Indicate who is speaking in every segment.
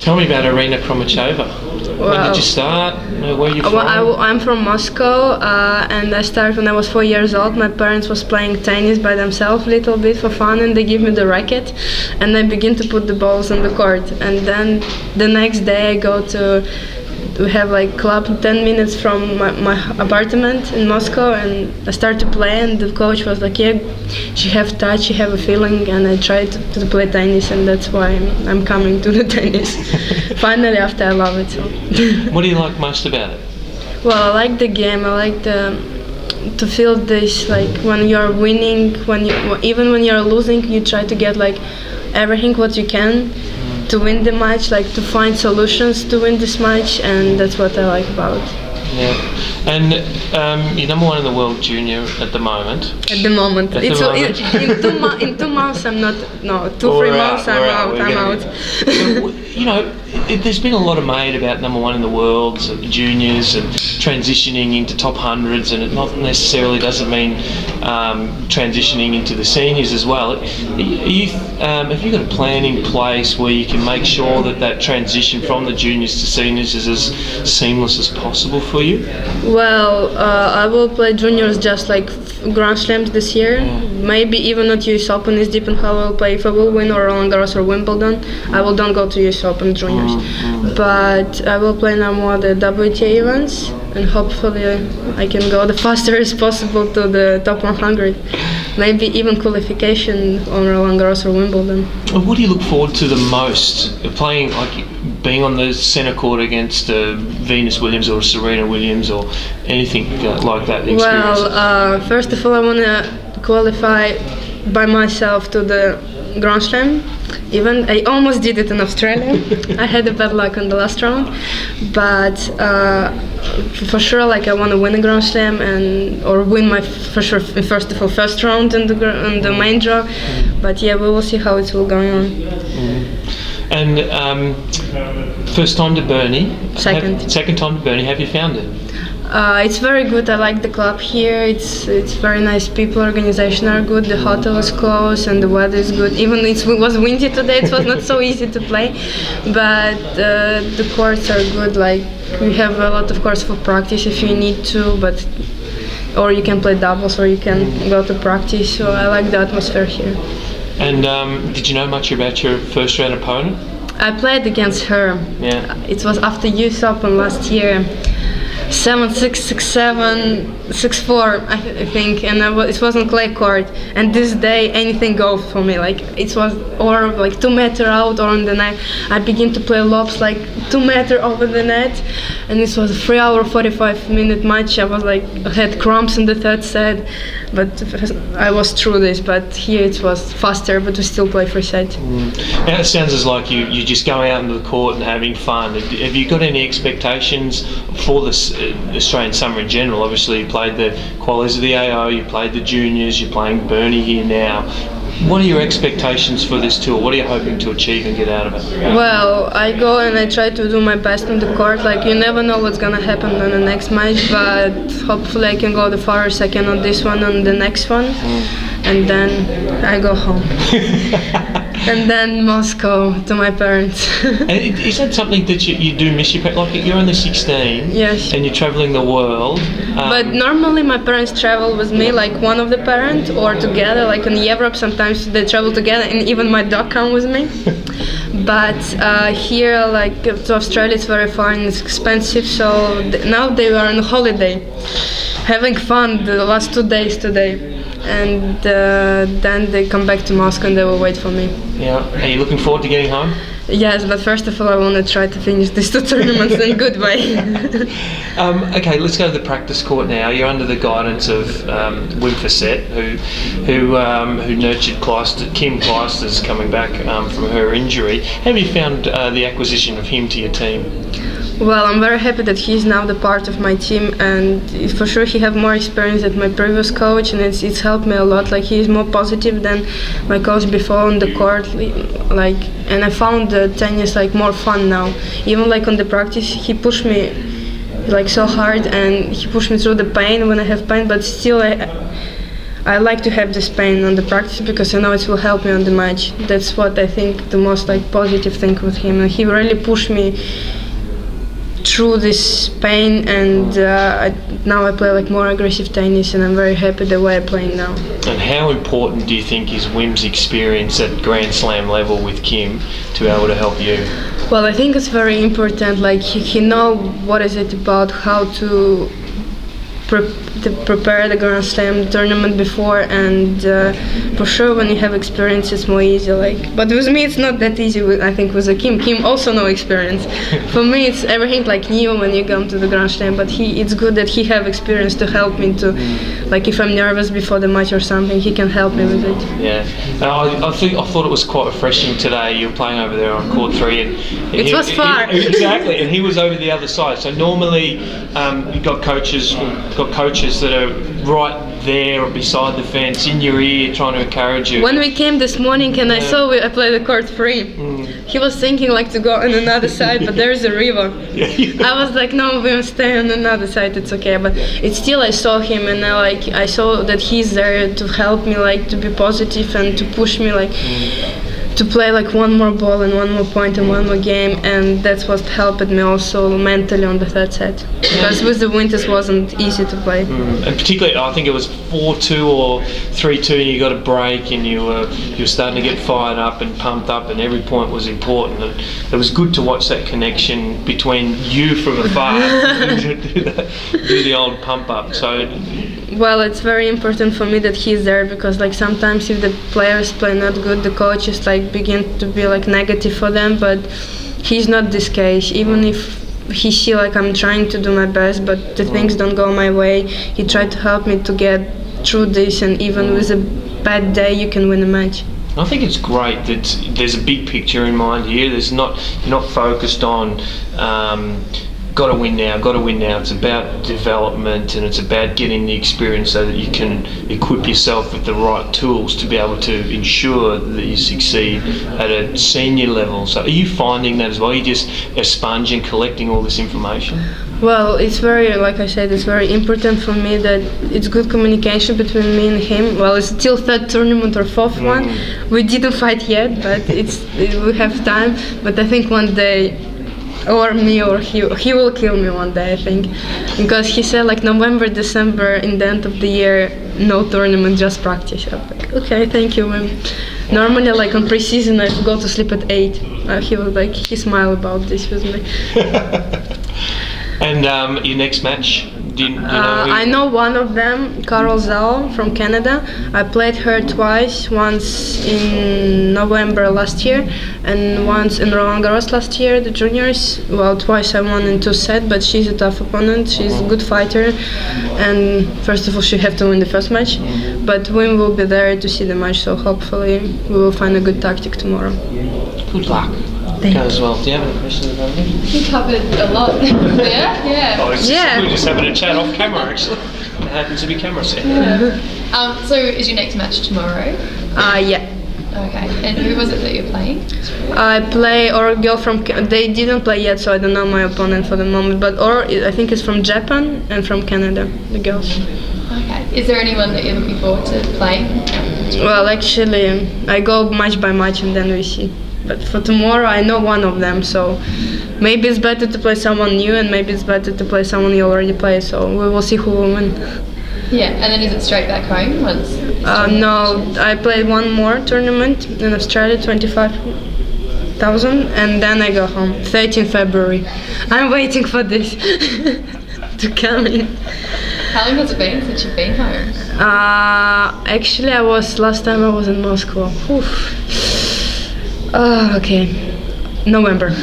Speaker 1: Tell me about Irina Khromacheva.
Speaker 2: Well,
Speaker 1: when did you start? Where are you from?
Speaker 2: I'm from Moscow, and I started when I was 4 years old. My parents was playing tennis by themselves a little bit for fun, and they give me the racket, and I begin to put the balls on the court. And then the next day I go to we have like club 10 minutes from my apartment in Moscow, and I start to play, and the coach was like, yeah, she have touch, she have a feeling, and I tried to play tennis, and that's why I'm coming to the tennis. Finally, after I love it. So.
Speaker 1: What do you like most about it?
Speaker 2: Well, I like the game. I like to feel this, like when you're winning, even when you're losing, you try to get like everything what you can to win the match, like to find solutions to win this match, and that's what I like about it.
Speaker 1: Yeah, and you're number one in the world junior at the moment.
Speaker 2: At the moment, in 2 months I'm not. No, 3 months I'm out.
Speaker 1: You know, there's been a lot made about number one in the world, juniors, and transitioning into top hundreds, and it not necessarily doesn't mean transitioning into the seniors as well. Have you got a plan in place where you can make sure that transition from the juniors to seniors is as seamless as possible for you?
Speaker 2: Well, I will play juniors just like Grand Slams this year. Maybe even not US Open. It's depends how I will play. If I will win or Roland Garros or Wimbledon, I will don't go to US Open juniors. But I will play now more the WTA events, and hopefully I can go the faster as possible to the top 100. Maybe even qualification on Roland Garros or Wimbledon.
Speaker 1: What do you look forward to the most? Playing, like being on the centre court against Venus Williams or Serena Williams or anything like that?
Speaker 2: Well, first of all, I want to qualify by myself to the Grand Slam. Even I almost did it in Australia. I had a bad luck on the last round, but for sure, like I want to win a Grand Slam or win my first round in the main draw. But yeah, we will see how it will go on.
Speaker 1: And first time to Burnie. Second time to Burnie. Have you found it?
Speaker 2: It's very good. I like the club here. It's very nice people. Organization are good. The hotel is close and the weather is good. Even it was windy today. It was not so easy to play, but the courts are good. Like we have a lot of courts for practice if you need to, or you can play doubles or you can go to practice. So I like the atmosphere here.
Speaker 1: And did you know much about your first round opponent?
Speaker 2: I played against her.
Speaker 1: Yeah.
Speaker 2: It was after US Open last year. 7-6, 6-7, 6-4, I think, and it was on clay court. And this day, anything goes for me. Like it was, or like 2 meter out or on the net. I began to play lobs like 2 meter over the net, and this was a 3 hour 45-minute match. I was like, I had cramps in the third set, but I was through this. But here it was faster, but we still play 3 sets.
Speaker 1: Now it sounds as like you're just going out into the court and having fun. Have you got any expectations for this Australian summer in general? Obviously you played the qualies of the AO, you played the juniors, you're playing Burnie here now. What are your expectations for this tour? What are you hoping to achieve and get out of it?
Speaker 2: Well, I go and I try to do my best on the court. Like you never know what's gonna happen on the next match, but hopefully I can go the farthest I can on this one, on the next one, and then I go home. And then Moscow to my parents.
Speaker 1: Is that something that you do miss your parents? Like you're only 16,
Speaker 2: yes,
Speaker 1: and you're traveling the world.
Speaker 2: But normally my parents travel with me, like one of the parents, or together. Like in Europe, sometimes they travel together, and even my dog come with me. But here, like to Australia, it's very far and it's expensive. So now they are on holiday, having fun the last 2 days today. And then they come back to Moscow and they will wait for me.
Speaker 1: Yeah. Are you looking forward to getting home?
Speaker 2: Yes, but first of all, I want to try to finish these 2 tournaments in a good way.
Speaker 1: Okay, let's go to the practice court now. You're under the guidance of Wim Fissette, who nurtured Kim Clijsters coming back from her injury. Have you found the acquisition of him to your team?
Speaker 2: Well, I'm very happy that he's now the part of my team, and for sure he have more experience than my previous coach, and it's helped me a lot. Like he's more positive than my coach before on the court, like, and I found the tennis like more fun now. Even like on the practice, he pushed me like so hard, and he pushed me through the pain when I have pain, but still I like to have this pain on the practice because I know it will help me on the match. That's what I think the most like positive thing with him. And he really pushed me through this pain, and now I play like more aggressive tennis, and I'm very happy the way I'm playing now.
Speaker 1: And how important do you think is Wim's experience at Grand Slam level with Kim to be able to help you?
Speaker 2: Well, I think it's very important. Like he know what is it about, how to prepare the Grand Slam tournament before, and for sure when you have experience it's more easy. Like, but with me it's not that easy. I think with Kim also no experience. For me it's everything like new when you come to the Grand Slam. But it's good that he have experience to help me to, like if I'm nervous before the match or something, he can help me with it.
Speaker 1: Yeah, I thought it was quite refreshing today. You were playing over there on court 3, and
Speaker 2: it was far.
Speaker 1: Exactly, and he was over the other side. So normally you've got coaches that are right there or beside the fence in your ear trying to encourage you.
Speaker 2: When we came this morning and I saw I played the court 3, he was thinking like to go on another side, but there's a river. I was like, no, we'll stay on another side, it's okay. But it's still, I saw him, and I saw that he's there to help me, like to be positive and to push me, like to play like one more ball and one more point and one more game, and that's what helped me also mentally on the third set, because with the wind it wasn't easy to play.
Speaker 1: And particularly I think it was 4-2 or 3-2 and you got a break, and you were starting to get fired up and pumped up, and every point was important, and it was good to watch that connection between you from afar do the old pump up. So
Speaker 2: well, it's very important for me that he's there, because like sometimes if the players play not good, the coaches like begin to be like negative for them, but he's not this case. Even if he see like I'm trying to do my best but the things don't go my way, he tried to help me to get through this, and even with a bad day you can win a match.
Speaker 1: I think it's great that there's a big picture in mind here. You're not focused on got to win now. It's about development, and it's about getting the experience so that you can equip yourself with the right tools to be able to ensure that you succeed at a senior level. So are you finding that as well? Are you just a sponge and collecting all this information?
Speaker 2: Well, it's very, like I said, it's very important for me that it's good communication between me and him. Well, it's still third tournament or fourth one. We didn't fight yet, but we have time. But I think one day, or me or he will kill me one day, I think, because he said like November, December, in the end of the year, no tournament, just practice. I'm like, okay, thank you. Normally like on pre-season I go to sleep at 8. He was like, he smiled about this with me.
Speaker 1: And your next match? Do you know
Speaker 2: I know one of them, Carol Zhao from Canada. I played her twice, once in November last year and once in Roland Garros last year, the juniors. Well, twice I won in 2 sets, but she's a tough opponent. She's a good fighter, and first of all she have to win the first match. But Wim will be there to see the match, so hopefully we will find a good tactic tomorrow.
Speaker 1: Good luck.
Speaker 2: Thank you.
Speaker 1: As well. Do you have any questions about me?
Speaker 3: You covered a lot. Yeah.
Speaker 1: Oh,
Speaker 2: Yeah.
Speaker 1: We're just having a chat off camera, actually. It happens to be camera set.
Speaker 3: Yeah. So is your next match tomorrow?
Speaker 2: Yeah.
Speaker 3: Okay. And who was it that you're playing?
Speaker 2: I play or a girl from. They didn't play yet, so I don't know my opponent for the moment. But I think it's from Japan and from Canada, the girls.
Speaker 3: Okay. Is there anyone that you're looking forward to playing?
Speaker 2: Well, actually, I go match by match and then we see. But for tomorrow, I know one of them, so maybe it's better to play someone new, and maybe it's better to play someone you already play. So we will see who will win.
Speaker 3: Yeah. And then is it straight back home once?
Speaker 2: No, I played one more tournament in Australia, 25,000, and then I go home. 13 February. I'm waiting for this to come in.
Speaker 3: How long has it been since you've been home?
Speaker 2: Actually, last time I was in Moscow. Okay, November.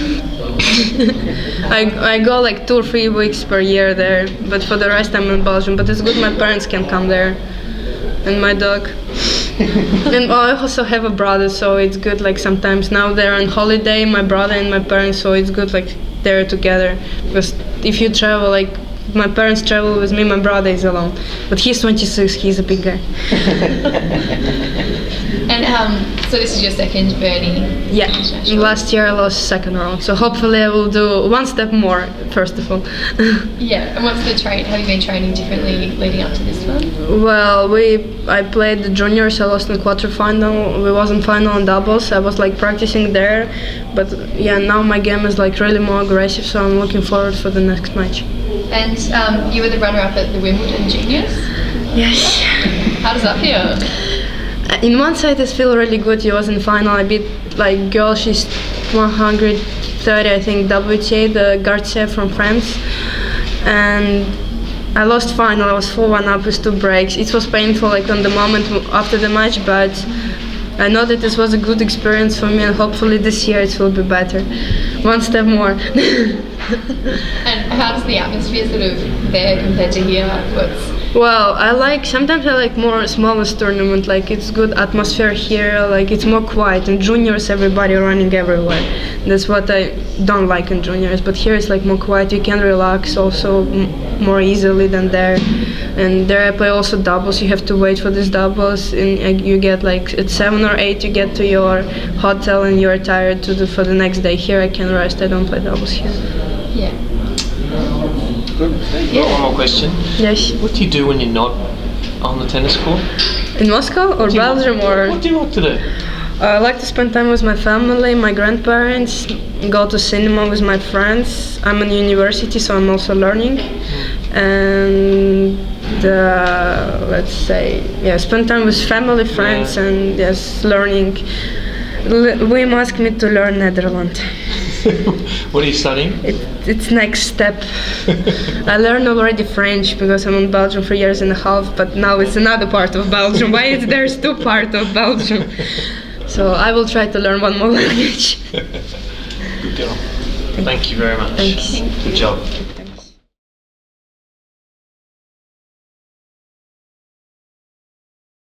Speaker 2: I go like 2 or 3 weeks per year there, but for the rest I'm in Belgium. But it's good my parents can come there, and my dog. And I also have a brother, so it's good like sometimes now they're on holiday, my brother and my parents, so it's good like they're together. Because if you travel, like my parents travel with me, my brother is alone. But he's 26, he's a big guy.
Speaker 3: And So this is your second Burnie
Speaker 2: Yeah,
Speaker 3: International?
Speaker 2: last year I lost second round, so hopefully I will do one step more, first of all.
Speaker 3: Yeah, and what's the train? Have you been training differently leading up to this one?
Speaker 2: Well, I played the juniors, I lost in quarterfinal, we was in final in doubles, I was like practicing there, but yeah, now my game is like really more aggressive, so I'm looking forward for the next match.
Speaker 3: And you were the runner-up at the Wimbledon Juniors?
Speaker 2: Yes.
Speaker 3: How does that feel?
Speaker 2: In one side I feel really good, he was in final, I beat like girl, she's 130 I think WTA, the Garcia from France, and I lost final, I was 4-1 up with 2 breaks. It was painful like on the moment after the match, but I know that this was a good experience for me and hopefully this year it will be better. One step more.
Speaker 3: And how does the atmosphere sort of there compared to here?
Speaker 2: Well, sometimes I like more smallest tournament, like it's good atmosphere here, like it's more quiet. In juniors everybody running everywhere. That's what I don't like in juniors, but here it's like more quiet, you can relax also more easily than there. And there I play also doubles, you have to wait for these doubles and you get like at 7 or 8 you get to your hotel and you're tired for the next day. Here I can rest, I don't play doubles here.
Speaker 3: Yeah.
Speaker 1: Good. Yeah. One more question.
Speaker 2: Yes.
Speaker 1: What do you do when you're not on the tennis court?
Speaker 2: In Moscow or Belgium or?
Speaker 1: What do you like to do?
Speaker 2: I like to spend time with my family, my grandparents, go to cinema with my friends. I'm in university, so I'm also learning. And let's say, yeah, spend time with family, friends, and yes, learning. Wim asked me to learn Netherlands.
Speaker 1: What are you studying?
Speaker 2: It's next step. I learned already French because I'm in Belgium for 1.5 years, but now it's another part of Belgium. Why there's 2 parts of Belgium? So I will try to learn one more language.
Speaker 1: Good girl. Thank you very much.
Speaker 2: Thanks.
Speaker 1: Good job.